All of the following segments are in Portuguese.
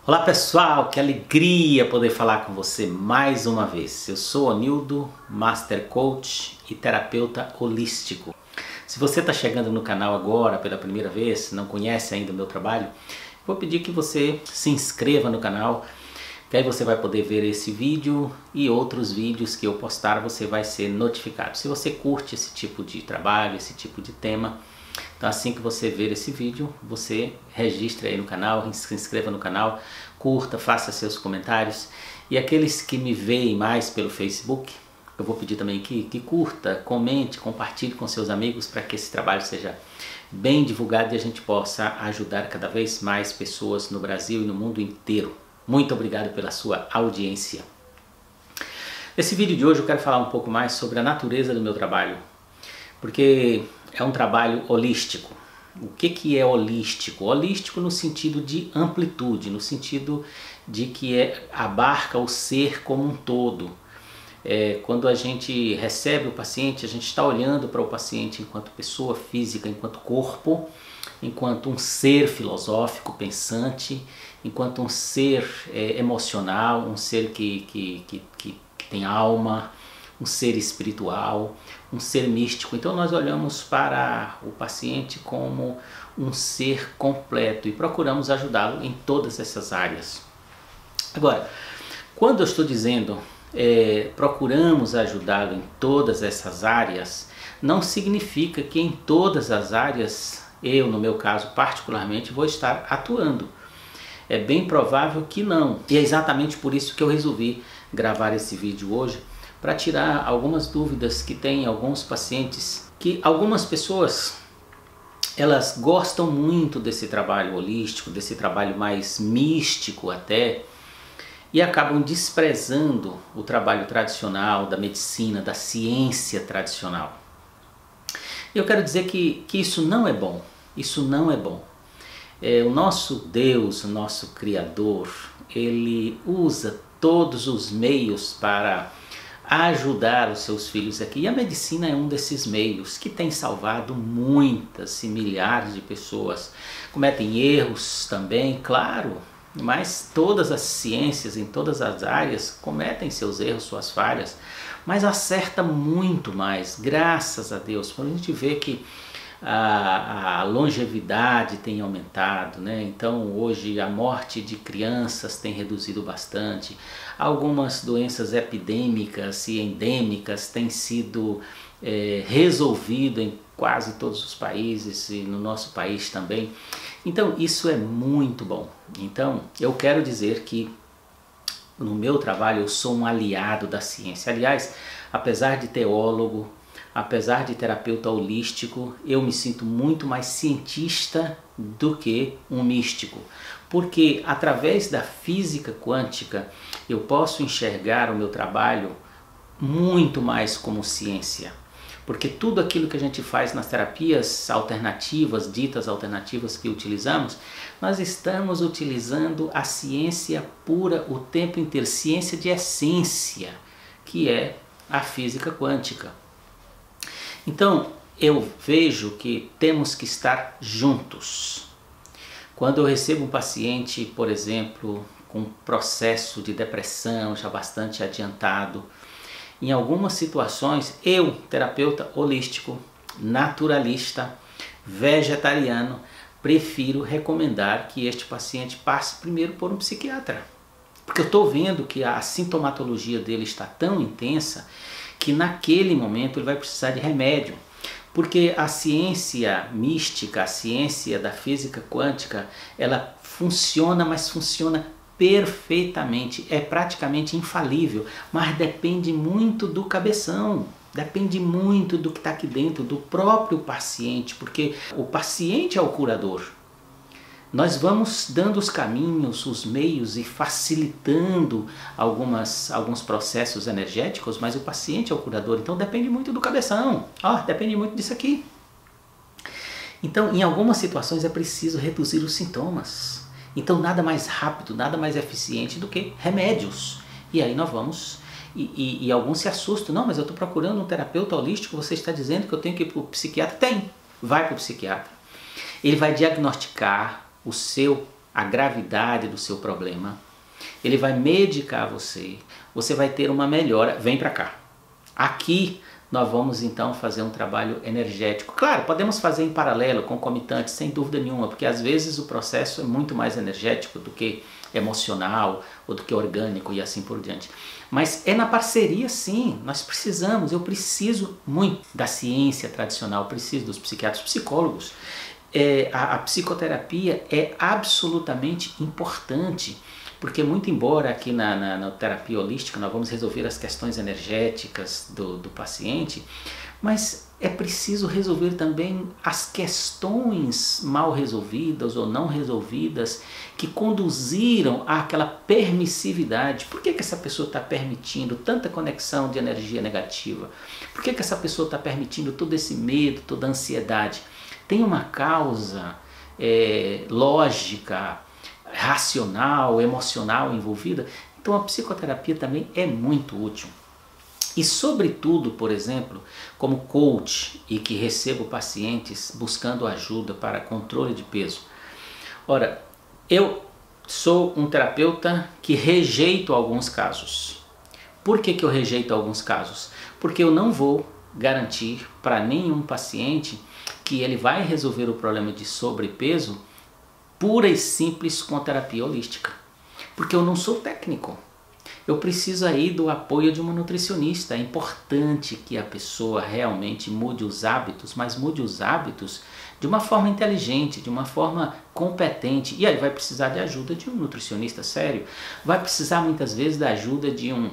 Olá pessoal, que alegria poder falar com você mais uma vez. Eu sou Onildo, Master Coach e terapeuta holístico. Se você está chegando no canal agora pela primeira vez, não conhece ainda o meu trabalho, vou pedir que você se inscreva no canal, que aí você vai poder ver esse vídeo e outros vídeos que eu postar, você vai ser notificado. Se você curte esse tipo de trabalho, esse tipo de tema, então assim que você ver esse vídeo, você registre aí no canal, se inscreva no canal, curta, faça seus comentários. E aqueles que me veem mais pelo Facebook, eu vou pedir também que curta, comente, compartilhe com seus amigos para que esse trabalho seja bem divulgado e a gente possa ajudar cada vez mais pessoas no Brasil e no mundo inteiro. Muito obrigado pela sua audiência. Nesse vídeo de hoje eu quero falar um pouco mais sobre a natureza do meu trabalho, porque é um trabalho holístico. O que é holístico? Holístico no sentido de amplitude, no sentido de que abarca o ser como um todo. Quando a gente recebe o paciente, a gente está olhando para o paciente enquanto pessoa física, enquanto corpo, enquanto um ser filosófico, pensante, enquanto um ser emocional, um ser que tem alma, um ser espiritual, um ser místico. Então nós olhamos para o paciente como um ser completo e procuramos ajudá-lo em todas essas áreas. Agora, quando eu estou dizendo procuramos ajudá-lo em todas essas áreas, não significa que em todas as áreas eu, no meu caso particularmente, vou estar atuando. É bem provável que não. E é exatamente por isso que eu resolvi gravar esse vídeo hoje, para tirar algumas dúvidas que tem alguns pacientes, que algumas pessoas elas gostam muito desse trabalho holístico, desse trabalho mais místico até, e acabam desprezando o trabalho tradicional da medicina, da ciência tradicional. Eu quero dizer que isso não é bom, isso não é bom. O nosso Deus, o nosso Criador, Ele usa todos os meios para ajudar os seus filhos aqui. E a medicina é um desses meios que tem salvado muitas e milhares de pessoas. Cometem erros também, claro, mas todas as ciências, em todas as áreas, cometem seus erros, suas falhas, mas acerta muito mais, graças a Deus. Para a gente ver que a longevidade tem aumentado, né? Então hoje a morte de crianças tem reduzido bastante, algumas doenças epidêmicas e endêmicas têm sido resolvidas em quase todos os países e no nosso país também. Então isso é muito bom. Então eu quero dizer que no meu trabalho eu sou um aliado da ciência. Aliás, apesar de teólogo, apesar de terapeuta holístico, eu me sinto muito mais cientista do que um místico. Porque através da física quântica eu posso enxergar o meu trabalho muito mais como ciência. Porque tudo aquilo que a gente faz nas terapias alternativas, ditas alternativas que utilizamos, nós estamos utilizando a ciência pura o tempo inteiro, ciência de essência, que é a física quântica. Então, eu vejo que temos que estar juntos. Quando eu recebo um paciente, por exemplo, com um processo de depressão já bastante adiantado, em algumas situações, eu, terapeuta holístico, naturalista, vegetariano, prefiro recomendar que este paciente passe primeiro por um psiquiatra. Porque eu estou vendo que a sintomatologia dele está tão intensa que naquele momento ele vai precisar de remédio. Porque a ciência mística, a ciência da física quântica, ela funciona, mas funciona perfeitamente, é praticamente infalível, mas depende muito do cabeção, depende muito do que está aqui dentro, do próprio paciente, porque o paciente é o curador. Nós vamos dando os caminhos, os meios e facilitando alguns processos energéticos, mas o paciente é o curador, então depende muito do cabeção, depende muito disso aqui. Então, em algumas situações é preciso reduzir os sintomas. Então nada mais rápido, nada mais eficiente do que remédios. E aí nós vamos, e alguns se assustam, não, mas eu estou procurando um terapeuta holístico, você está dizendo que eu tenho que ir para o psiquiatra? Tem, vai para o psiquiatra. Ele vai diagnosticar o seu a gravidade do seu problema, ele vai medicar você, você vai ter uma melhora. Vem para cá. Aqui nós vamos então fazer um trabalho energético. Claro, podemos fazer em paralelo, concomitante, sem dúvida nenhuma, porque às vezes o processo é muito mais energético do que emocional ou do que orgânico e assim por diante. Mas é na parceria, sim, nós precisamos, eu preciso muito da ciência tradicional, preciso dos psiquiatras, psicólogos. A psicoterapia é absolutamente importante, porque muito embora aqui na terapia holística nós vamos resolver as questões energéticas do paciente, mas é preciso resolver também as questões mal resolvidas ou não resolvidas que conduziram àquela permissividade. Por que essa pessoa está permitindo tanta conexão de energia negativa? Por que essa pessoa está permitindo todo esse medo, toda a ansiedade? Tem uma causa lógica, racional, emocional envolvida. Então a psicoterapia também é muito útil. E sobretudo, por exemplo, como coach e que recebo pacientes buscando ajuda para controle de peso. Ora, eu sou um terapeuta que rejeito alguns casos. Por que eu rejeito alguns casos? Porque eu não vou garantir para nenhum paciente que ele vai resolver o problema de sobrepeso pura e simples com terapia holística. Porque eu não sou técnico. Eu preciso aí do apoio de uma nutricionista. É importante que a pessoa realmente mude os hábitos, mas mude os hábitos de uma forma inteligente, de uma forma competente. E aí vai precisar de ajuda de um nutricionista sério. Vai precisar muitas vezes da ajuda de um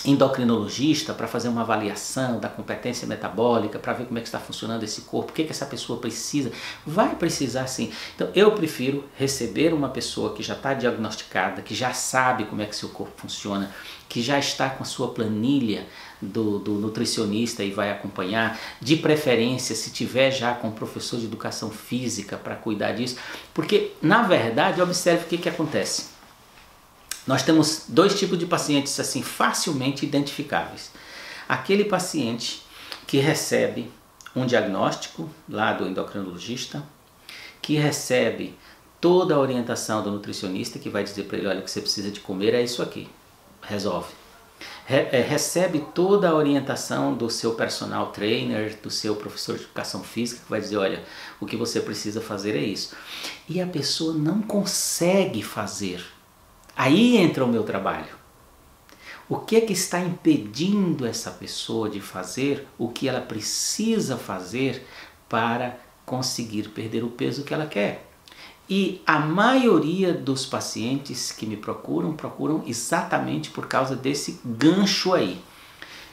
endocrinologista para fazer uma avaliação da competência metabólica, para ver como é que está funcionando esse corpo, o que essa pessoa precisa. Vai precisar sim. Então eu prefiro receber uma pessoa que já está diagnosticada, que já sabe como é que seu corpo funciona, que já está com a sua planilha do nutricionista e vai acompanhar, de preferência se tiver já com um professor de educação física para cuidar disso, porque na verdade observe o que acontece. Nós temos dois tipos de pacientes assim facilmente identificáveis. Aquele paciente que recebe um diagnóstico lá do endocrinologista, que recebe toda a orientação do nutricionista, que vai dizer para ele, olha, o que você precisa de comer é isso aqui, resolve. Recebe toda a orientação do seu personal trainer, do seu professor de educação física, que vai dizer, olha, o que você precisa fazer é isso. E a pessoa não consegue fazer. Aí entra o meu trabalho. O que é que está impedindo essa pessoa de fazer o que ela precisa fazer para conseguir perder o peso que ela quer? E a maioria dos pacientes que me procuram exatamente por causa desse gancho aí.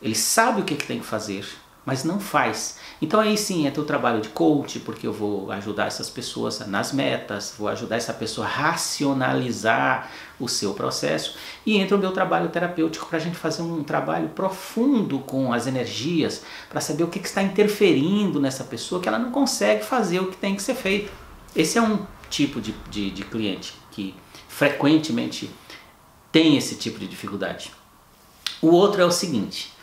Ele sabe o que tem que fazer, mas não faz. Então aí sim entra o trabalho de coach, porque eu vou ajudar essas pessoas nas metas, vou ajudar essa pessoa a racionalizar o seu processo, e entra o meu trabalho terapêutico para a gente fazer um trabalho profundo com as energias, para saber o que está interferindo nessa pessoa, que ela não consegue fazer o que tem que ser feito. Esse é um tipo de cliente que frequentemente tem esse tipo de dificuldade. O outro é o seguinte,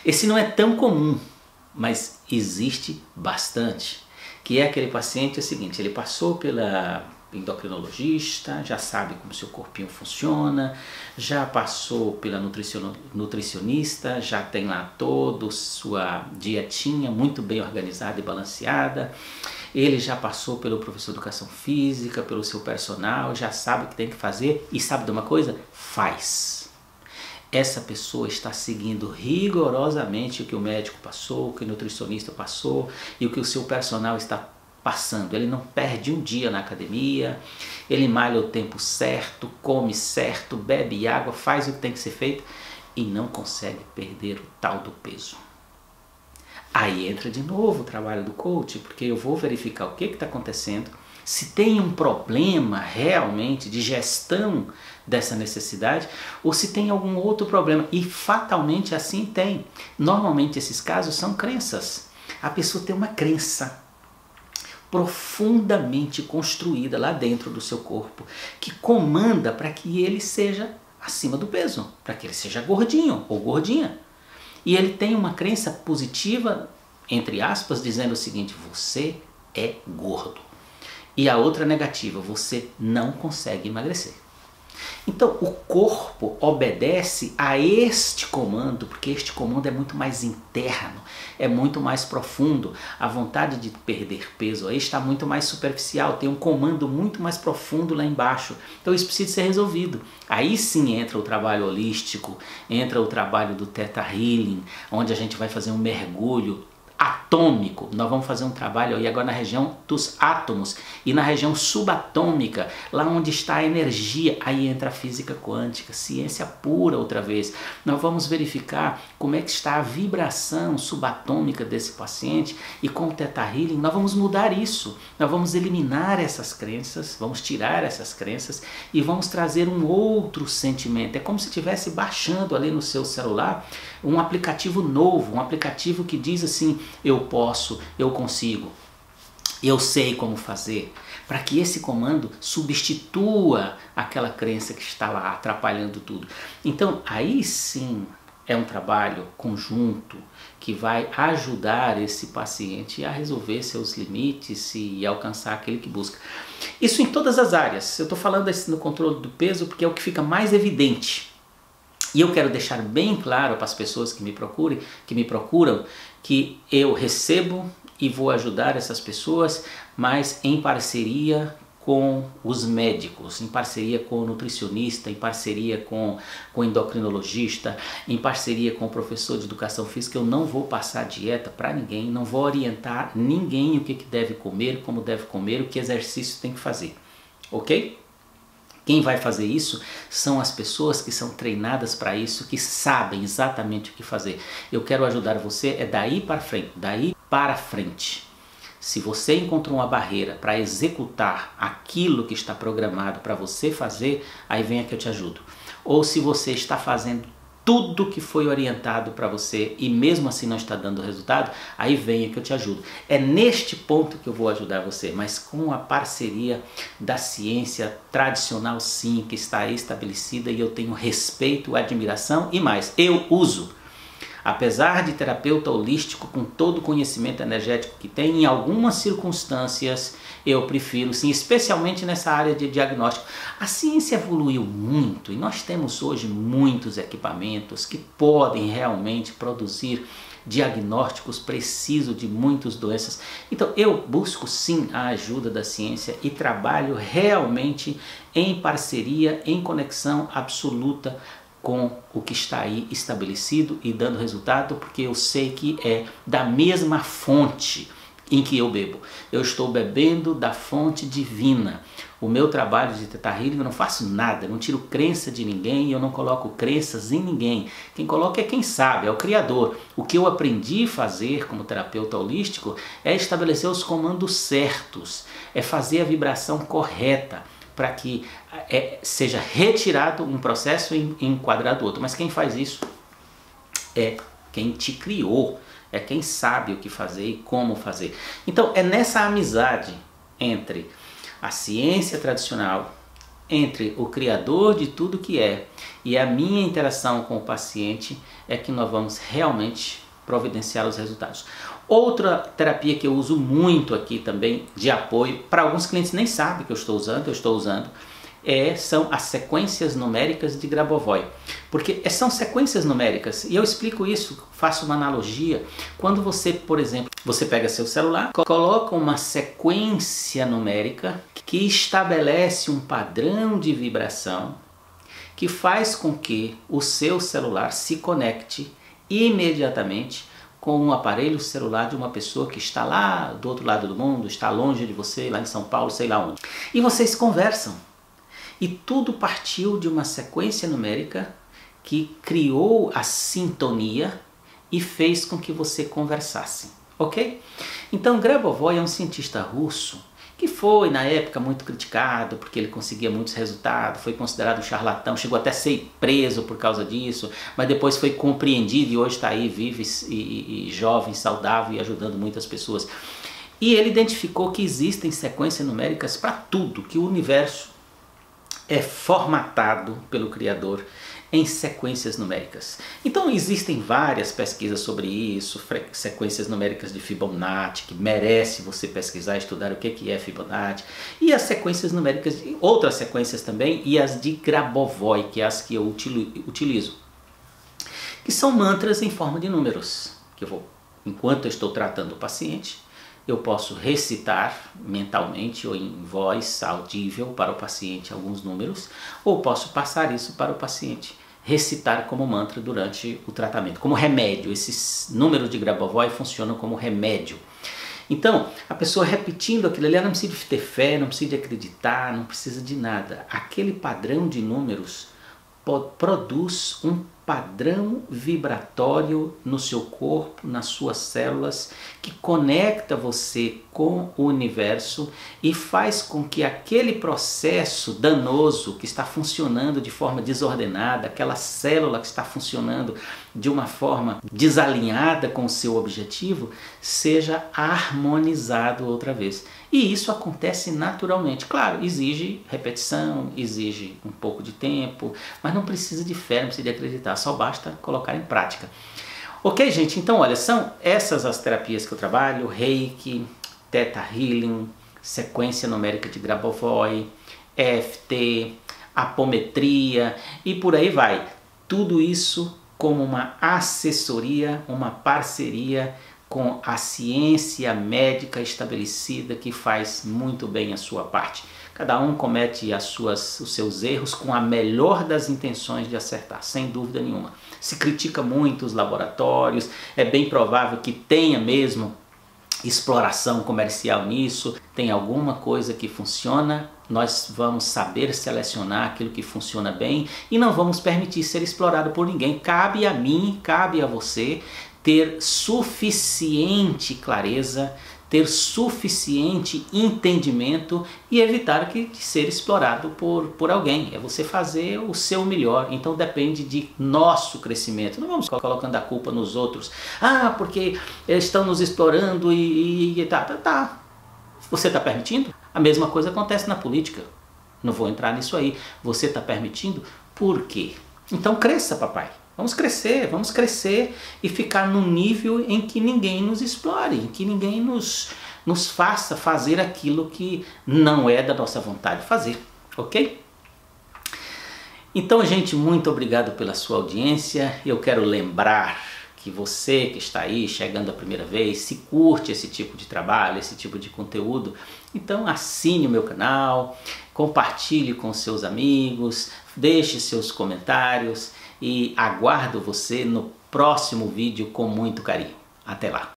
esse não é tão comum, mas existe bastante, que é aquele paciente, é o seguinte, ele passou pela endocrinologista, já sabe como seu corpinho funciona, já passou pela nutricionista, já tem lá toda sua dietinha muito bem organizada e balanceada, ele já passou pelo professor de educação física, pelo seu personal, já sabe o que tem que fazer e sabe de uma coisa? Faz. Essa pessoa está seguindo rigorosamente o que o médico passou, o que o nutricionista passou e o que o seu personal está passando. Ele não perde um dia na academia, ele malha o tempo certo, come certo, bebe água, faz o que tem que ser feito e não consegue perder o tal do peso. Aí entra de novo o trabalho do coach, porque eu vou verificar o que está acontecendo, se tem um problema realmente de gestão dessa necessidade ou se tem algum outro problema, e fatalmente assim tem. Normalmente esses casos são crenças. A pessoa tem uma crença profundamente construída lá dentro do seu corpo que comanda para que ele seja acima do peso, para que ele seja gordinho ou gordinha. E ele tem uma crença positiva, entre aspas, dizendo o seguinte, você é gordo. E a outra negativa, você não consegue emagrecer. Então o corpo obedece a este comando, porque este comando é muito mais interno, é muito mais profundo. A vontade de perder peso aí está muito mais superficial, tem um comando muito mais profundo lá embaixo. Então isso precisa ser resolvido. Aí sim entra o trabalho holístico, entra o trabalho do Theta Healing, onde a gente vai fazer um mergulho atômico. Nós vamos fazer um trabalho aí agora na região dos átomos e na região subatômica, lá onde está a energia. Aí entra a física quântica, ciência pura outra vez. Nós vamos verificar como é que está a vibração subatômica desse paciente, e com o Theta Healing nós vamos mudar isso. Nós vamos eliminar essas crenças, vamos tirar essas crenças e vamos trazer um outro sentimento. É como se estivesse baixando ali no seu celular um aplicativo novo, um aplicativo que diz assim: eu posso, eu consigo, eu sei como fazer, para que esse comando substitua aquela crença que está lá atrapalhando tudo. Então aí sim é um trabalho conjunto que vai ajudar esse paciente a resolver seus limites e alcançar aquele que busca. Isso em todas as áreas. Eu estou falando no controle do peso porque é o que fica mais evidente. E eu quero deixar bem claro para as pessoas que me procuram, que eu recebo e vou ajudar essas pessoas, mas em parceria com os médicos, em parceria com o nutricionista, em parceria com o endocrinologista, em parceria com o professor de educação física. Eu não vou passar dieta para ninguém, não vou orientar ninguém o que deve comer, como deve comer, o que exercício tem que fazer, ok? Quem vai fazer isso são as pessoas que são treinadas para isso, que sabem exatamente o que fazer. Eu quero ajudar você daí para frente, daí para frente. Se você encontrou uma barreira para executar aquilo que está programado para você fazer, aí venha que eu te ajudo. Ou se você está fazendo tudo que foi orientado para você e mesmo assim não está dando resultado, aí venha que eu te ajudo. É neste ponto que eu vou ajudar você, mas com a parceria da ciência tradicional sim, que está aí estabelecida, e eu tenho respeito, admiração e mais, eu uso. Apesar de terapeuta holístico, com todo o conhecimento energético que tem, em algumas circunstâncias eu prefiro, sim, especialmente nessa área de diagnóstico. A ciência evoluiu muito e nós temos hoje muitos equipamentos que podem realmente produzir diagnósticos precisos de muitas doenças. Então eu busco sim a ajuda da ciência e trabalho realmente em parceria, em conexão absoluta com o que está aí estabelecido e dando resultado, porque eu sei que é da mesma fonte em que eu bebo. Eu estou bebendo da fonte divina. O meu trabalho de Theta Healing, eu não faço nada, eu não tiro crença de ninguém, eu não coloco crenças em ninguém. Quem coloca é quem sabe, é o Criador. O que eu aprendi a fazer como terapeuta holístico é estabelecer os comandos certos, é fazer a vibração correta, para que seja retirado um processo e enquadrado outro. Mas quem faz isso é quem te criou, é quem sabe o que fazer e como fazer. Então é nessa amizade entre a ciência tradicional, entre o Criador de tudo que é e a minha interação com o paciente, é que nós vamos realmente providenciar os resultados. Outra terapia que eu uso muito aqui também de apoio, para alguns clientes nem sabem que eu estou usando, são as sequências numéricas de Grabovoi. Porque são sequências numéricas, e eu explico isso, faço uma analogia. Quando você, por exemplo, você pega seu celular, coloca uma sequência numérica que estabelece um padrão de vibração que faz com que o seu celular se conecte imediatamente com um aparelho celular de uma pessoa que está lá do outro lado do mundo, está longe de você, lá em São Paulo, sei lá onde. E vocês conversam. E tudo partiu de uma sequência numérica que criou a sintonia e fez com que você conversasse, ok? Então Grabovoi é um cientista russo que foi na época muito criticado porque ele conseguia muitos resultados, foi considerado um charlatão, chegou até a ser preso por causa disso, mas depois foi compreendido e hoje está aí vivo e jovem, saudável e ajudando muitas pessoas. E ele identificou que existem sequências numéricas para tudo, que o universo é formatado pelo Criador em sequências numéricas. Então existem várias pesquisas sobre isso, sequências numéricas de Fibonacci, que merece você pesquisar e estudar o que é Fibonacci, e as sequências numéricas, outras sequências também, e as de Grabovoi, que é as que eu utilizo, que são mantras em forma de números, que eu vou, enquanto eu estou tratando o paciente, eu posso recitar mentalmente ou em voz audível para o paciente alguns números, ou posso passar isso para o paciente, recitar como mantra durante o tratamento, como remédio. Esses números de Grabovoi funcionam como remédio. Então, a pessoa repetindo aquilo ali, ela não precisa de ter fé, não precisa de acreditar, não precisa de nada. Aquele padrão de números produz um padrão vibratório no seu corpo, nas suas células, que conecta você com o universo e faz com que aquele processo danoso que está funcionando de forma desordenada, aquela célula que está funcionando de uma forma desalinhada com o seu objetivo, seja harmonizado outra vez. E isso acontece naturalmente. Claro, exige repetição, exige um pouco de tempo, mas não precisa de fé, não precisa de acreditar, só basta colocar em prática. Ok, gente? Então, olha, são essas as terapias que eu trabalho: Reiki, Theta Healing, sequência numérica de Grabovoi, EFT, apometria e por aí vai. Tudo isso como uma assessoria, uma parceria com a ciência médica estabelecida, que faz muito bem a sua parte. Cada um comete os seus erros com a melhor das intenções de acertar, sem dúvida nenhuma. Se critica muito os laboratórios, é bem provável que tenha mesmo exploração comercial nisso, tem alguma coisa que funciona, nós vamos saber selecionar aquilo que funciona bem e não vamos permitir ser explorado por ninguém. Cabe a mim, cabe a você ter suficiente clareza, ter suficiente entendimento e evitar de ser explorado por alguém. É você fazer o seu melhor. Então depende de nosso crescimento. Não vamos colocando a culpa nos outros. Ah, porque eles estão nos explorando e tá. Você está permitindo? A mesma coisa acontece na política. Não vou entrar nisso aí. Você está permitindo? Por quê? Então cresça, papai. Vamos crescer e ficar num nível em que ninguém nos explore, em que ninguém nos faça fazer aquilo que não é da nossa vontade de fazer, ok? Então, gente, muito obrigado pela sua audiência. Eu quero lembrar que você que está aí chegando a primeira vez, se curte esse tipo de trabalho, esse tipo de conteúdo, então assine o meu canal, compartilhe com seus amigos, deixe seus comentários e aguardo você no próximo vídeo com muito carinho. Até lá!